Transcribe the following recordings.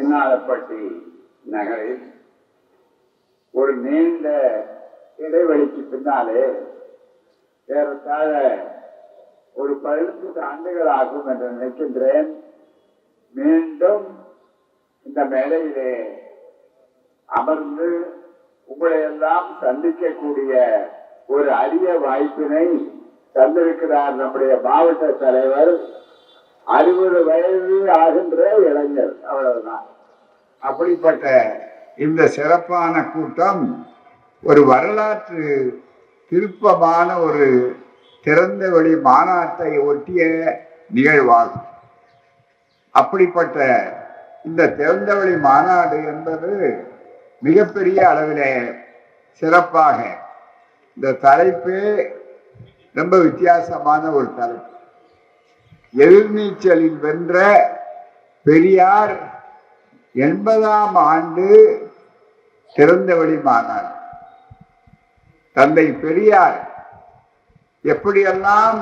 சின்னாளப்பட்டி நகரில் ஒரு நீண்ட இடைவெளிக்கு பின்னாலே ஏறத்தாழ ஒரு 15 ஆண்டுகள் ஆகும் என்று நினைக்கின்றேன். மீண்டும் இந்த மேடையிலே அமர்ந்து உங்களை எல்லாம் சந்திக்கக்கூடிய ஒரு அரிய வாய்ப்பினை தந்திருக்கிறார் நம்முடைய மாவட்ட தலைவர். 60 வயது ஆகின்ற இளைஞர், அவ்வளவுதான். அப்படிப்பட்ட இந்த சிறப்பான கூட்டம் ஒரு வரலாற்று திருப்பமான ஒரு திறந்த வெளி மாநாட்டை ஒட்டிய நிகழ்வாகும். அப்படிப்பட்ட இந்த திறந்தவெளி மாநாடு என்பது மிகப்பெரிய அளவிலே சிறப்பாக, இந்த தலைப்பே ரொம்ப வித்தியாசமான ஒரு தலைப்பு. எதிர்நீச்சலில் வென்ற பெரியார் 80ஆம் ஆண்டு திறந்தவெளி மாநாடு. தந்தை பெரியார் எப்படியெல்லாம்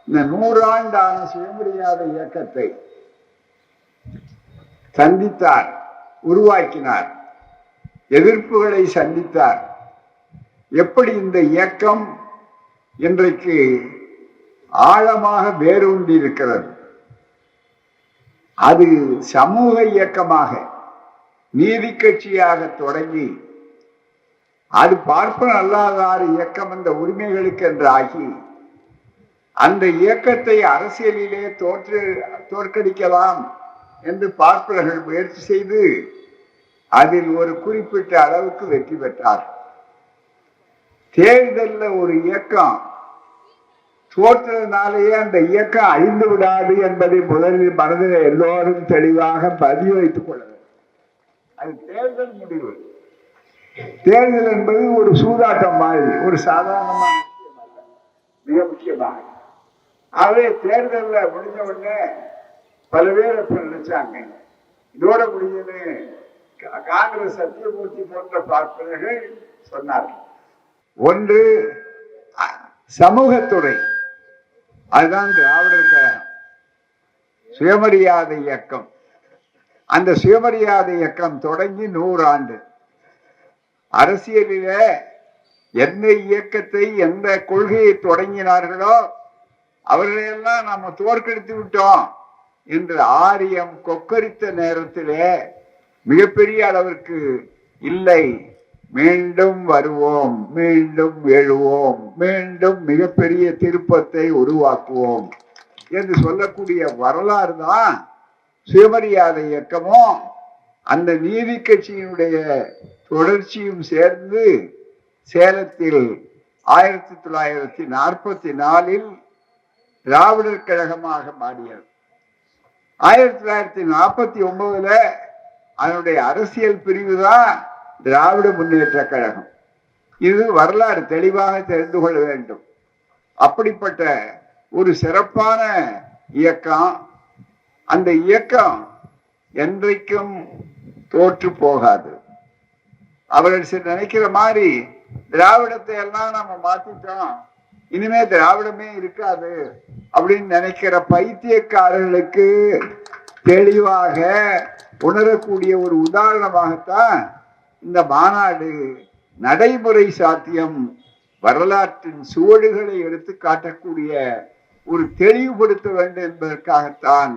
இந்த 100 ஆண்டான சுயமரியாதை இயக்கத்தை சந்தித்தார், உருவாக்கினார், எதிர்ப்புகளை சந்தித்தார், எப்படி இந்த இயக்கம் இன்றைக்கு ஆழமாக வேரூன்றி இருக்கிறது, அது சமூக இயக்கமாக நீதி கட்சியாக தொடங்கி அது பார்ப்பன அல்லாதார் இயக்கம் என்ற உரிமைகளுக்கு என்று ஆகி அந்த இயக்கத்தை அரசியலிலே தோற்கடிக்கலாம் என்று பார்ப்பவர்கள் முயற்சி செய்து அதில் ஒரு குறிப்பிட்ட அளவுக்கு வெற்றி பெற்றார். தேர்தலில் ஒரு இயக்கம் தோற்றதுனாலேயே அந்த இயக்கம் அழிந்து விடாது என்பதை முதலில் மனதில் எல்லோரும் தெளிவாக பதிவு வைத்துக் கொள்ள வேண்டும். அது தேர்தல் முடிவு. தேர்தல் என்பது ஒரு சூதாட்டம் மாதிரி, ஒரு சாதாரணமான விஷயம் அல்ல, மிக முக்கியமாக. ஆகவே தேர்தலில் முடிஞ்ச உடனே பல பேர் நினைச்சாங்க இதோட முடியுதுன்னு. காங்கிரஸ் சத்தியமூர்த்தி போன்ற பார்ப்பனர்கள் சொன்னார்கள். ஒன்று சமூகத்துறை, அதுதான் திராவிடர் கழகம், சுயமரியாதை இயக்கம். அந்த சுயமரியாதை இயக்கம் தொடங்கி 100 ஆண்டு. அரசியலில எந்த இயக்கத்தை எந்த கொள்கையை தொடங்கினார்களோ அவர்களையெல்லாம் நாம தோற்கடித்து விட்டோம் என்று ஆரியம் கொக்கரித்த நேரத்திலே மிகப்பெரிய அளவிற்கு இல்லை, மீண்டும் வருவோம், மீண்டும் எழுவோம், மீண்டும் மிகப்பெரிய திருப்பத்தை உருவாக்குவோம் என்று சொல்லக்கூடிய வரலாறு தான் சுயமரியாதை இயக்கமும் அந்த நீதி கட்சியினுடைய தொடர்ச்சியும் சேர்ந்து சேலத்தில் 1944 திராவிடர் கழகமாக மாறியது. 1949 அதனுடைய அரசியல் பிரிவு தான் திராவிட முன்னேற்ற கழகம். இது வரலாறு தெளிவாக தெரிந்து கொள்ள வேண்டும். அப்படிப்பட்ட ஒரு சிறப்பான இயக்கம். அந்த இயக்கம் என்றைக்கும் தோற்று போகாது. அவர்கள் நினைக்கிற மாதிரி திராவிடத்தை எல்லாம் நம்ம மாத்திட்டோம், இனிமே திராவிடமே இருக்காது அப்படின்னு நினைக்கிற பைத்தியக்காரர்களுக்கு தெளிவாக உணரக்கூடிய ஒரு உதாரணமாகத்தான் இந்த மாநாடு நடைமுறை சாத்தியம், வரலாற்றின் சுவடுகளை எடுத்து காட்டக்கூடிய ஒரு தெளிவுபடுத்த வேண்டும் என்பதற்காகத்தான்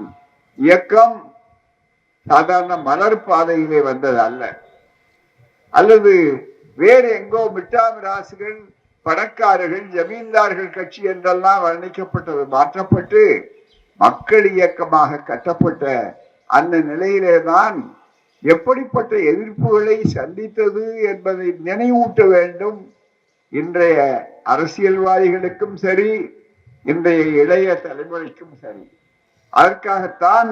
இயக்கம் சாதாரண மலர் பாதையிலே வந்தது அல்ல, அல்லது வேறு எங்கோ மிட்டாமிராசுகள், பணக்காரர்கள், ஜமீன்தார்கள் கட்சி என்றெல்லாம் வர்ணிக்கப்பட்டது மாற்றப்பட்டு மக்கள் இயக்கமாக கட்டப்பட்ட அந்த நிலையிலேதான் எப்படிப்பட்ட எதிர்ப்புகளை சந்தித்தது என்பதை நினைவூட்ட வேண்டும் இன்றைய அரசியல்வாதிகளுக்கும் சரி, இன்றைய இளைய தலைமுறைக்கும் சரி. அதற்காகத்தான்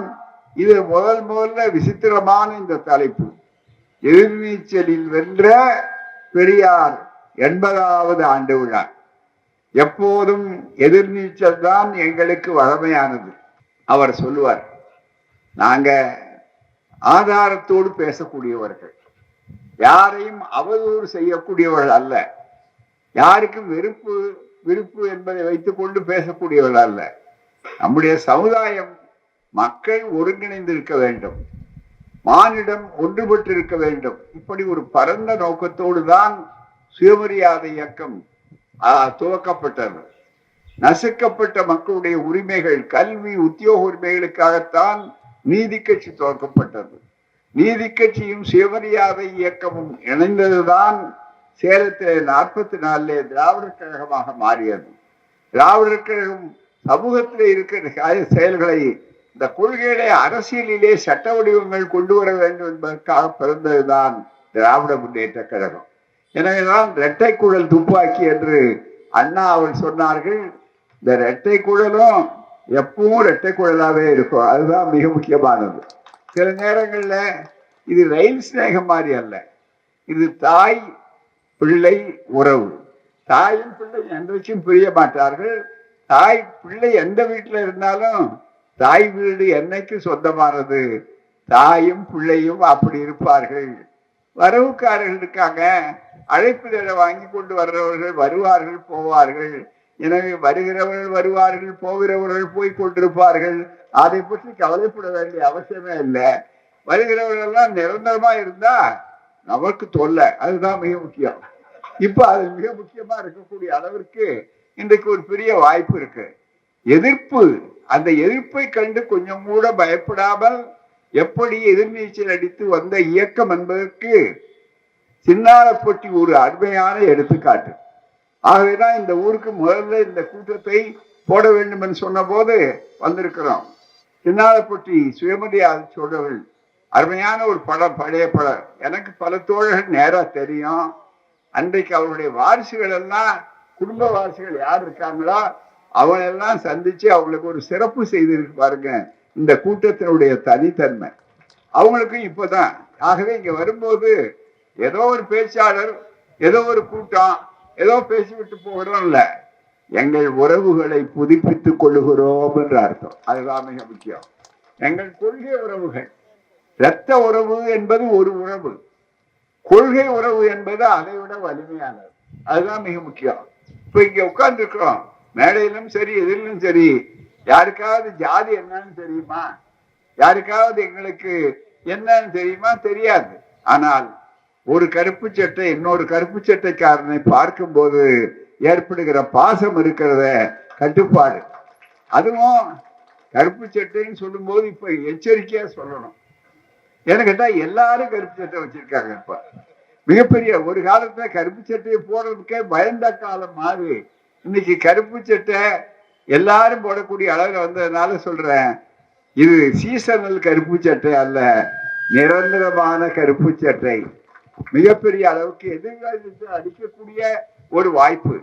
இது முதல்ல விசித்திரமான இந்த தலைப்பு, எதிர்நீச்சலில் வென்ற பெரியார் 80வது ஆண்டு விழா. எப்போதும் எதிர்நீச்சல் தான் எங்களுக்கு வழமையானது. அவர் சொல்லுவார், நாங்க ஆதாரத்தோடு பேசக்கூடியவர்கள், யாரையும் அவதூறு செய்யக்கூடியவர்கள் அல்ல, யாருக்கும் விருப்பு என்பதை வைத்துக் கொண்டு பேசக்கூடியவர்கள் அல்ல. நம்முடைய சமுதாயம், மக்கள் ஒருங்கிணைந்திருக்க வேண்டும். மானிடம் ஒன்றுபட்டு இருக்க வேண்டும். இப்படி ஒரு பரந்த நோக்கத்தோடு தான் சுயமரியாதை இயக்கம் துவக்கப்பட்டது. நசுக்கப்பட்ட மக்களுடைய உரிமைகள், கல்வி, உத்தியோக உரிமைகளுக்காகத்தான் நீதி கட்சி துவக்கப்பட்டது. நீதி கட்சியும் சுயமரியாதை இயக்கமும் இணைந்ததுதான் சேலத்தில் 44 திராவிடர் கழகமாக மாறியது. திராவிடர் கழகம் சமூகத்தில் இருக்கிற செயல்களை, இந்த கொள்கைகளை அரசியலிலே சட்ட வடிவங்கள் கொண்டு வர வேண்டும் என்பதற்காக பிறந்ததுதான் திராவிட முன்னேற்ற கழகம். எனவேதான் இரட்டை குழல் துப்பாக்கி என்று அண்ணா அவர் சொன்னார்கள். இந்த இரட்டை குழலும் எப்பவும் இரட்டை குழலாவே இருக்கும். அதுதான் மிக முக்கியமானது. சில நேரங்கள்ல இது ரயில் சிநேகம் மாதிரி அல்ல, இது தாய் பிள்ளை உறவு. தாயும் பிள்ளை என்றைக்கும் பிரிய மாட்டார்கள். தாய் பிள்ளை எந்த வீட்டுல இருந்தாலும் தாய் வீடு என்னைக்கு சொந்தமானது. தாயும் பிள்ளையும் அப்படி இருப்பார்கள். வரவுக்காரர்கள் இருக்காங்க, அழைப்புதலை வாங்கி கொண்டு வர்றவர்கள் வருவார்கள் போவார்கள். எனவே வருகிறவர்கள் வருவார்கள், போகிறவர்கள் போய் கொண்டிருப்பார்கள். அதை பற்றி கவலைப்பட வேண்டிய அவசியமே இல்லை. வருகிறவர்கள் எல்லாம் நிரந்தரமா இருந்தா நமக்கு தொல்லை. அதுதான் மிக முக்கியம். இப்ப அது மிக முக்கியமா இருக்கக்கூடிய அளவிற்கு இன்றைக்கு ஒரு பெரிய வாய்ப்பு இருக்கு. எதிர்ப்பு, அந்த எதிர்ப்பை கண்டு கொஞ்சம் கூட பயப்படாமல் எப்படி எதிர்நீச்சல் அடித்து வந்த இயக்கம் என்பதற்கு சின்னாளப்பட்டி ஒரு அருமையான எடுத்துக்காட்டு. ஆகவேதான் இந்த ஊருக்கு முதல்ல இந்த கூட்டத்தை போட வேண்டும் என்று சொன்ன போது வந்திருக்கிறோம். சின்னாளப்பட்டி சுயமரியாதை சோழர்கள் அருமையான ஒரு படம், பழைய படம். எனக்கு பல தோழர்கள் நேரா தெரியும். அன்றைக்கு அவருடைய வாரிசுகள் எல்லாம், குடும்ப வாரிசுகள் யார் இருக்காங்களோ அவங்களெல்லாம் சந்திச்சு அவங்களுக்கு ஒரு சிறப்பு செய்திருக்கு பாருங்க. இந்த கூட்டத்தினுடைய தனித்தன்மை அவங்களுக்கு இப்பதான். ஆகவே இங்க வரும்போது ஏதோ ஒரு பேச்சாளர், ஏதோ ஒரு கூட்டம், ஏதோ பேசிவிட்டு போகிறோம் இல்ல, எங்கள் உறவுகளை புதுப்பித்துக் கொள்ளுகிறோம் என்று அர்த்தம். அதுதான் மிக முக்கியம். எங்கள் கொள்கை உறவுகள். இரத்த உறவு என்பது ஒரு உறவு, கொள்கை உறவு என்பது அதை விட வலிமையானது. அதுதான் மிக முக்கியம். இப்ப இங்க உட்கார்ந்து இருக்கிறோம், மேடையிலும் சரி எதிலும் சரி, யாருக்காவது ஜாதி என்னன்னு தெரியுமா? யாருக்காவது எங்களுக்கு என்னன்னு தெரியுமா? தெரியாது. ஆனால் ஒரு கருப்பு சட்டை இன்னொரு கருப்பு சட்டைக்காரனை பார்க்கும் போது ஏற்படுகிற பாசம் இருக்கிறத கட்டுப்பாடு. அதுவும் கருப்பு சட்டைன்னு சொல்லும் போது இப்ப எச்சரிக்கையா சொல்லணும். ஏன்னு கேட்டா எல்லாரும் கருப்பு சட்டை வச்சிருக்காங்க. இப்ப மிகப்பெரிய ஒரு காலத்துல கருப்பு சட்டையை போடுறதுக்கே பயந்த காலம் மாறி இன்னைக்கு கருப்பு சட்டை எல்லாரும் போடக்கூடிய அளவில் வந்ததுனால சொல்றேன், இது சீசனல் கருப்பு சட்டை அல்ல, நிரந்தரமான கருப்பு சட்டை. மிகப்பெரிய அளவுக்கு எதிர்காலத்தில் அடிக்கக்கூடிய ஒரு வாய்ப்பு.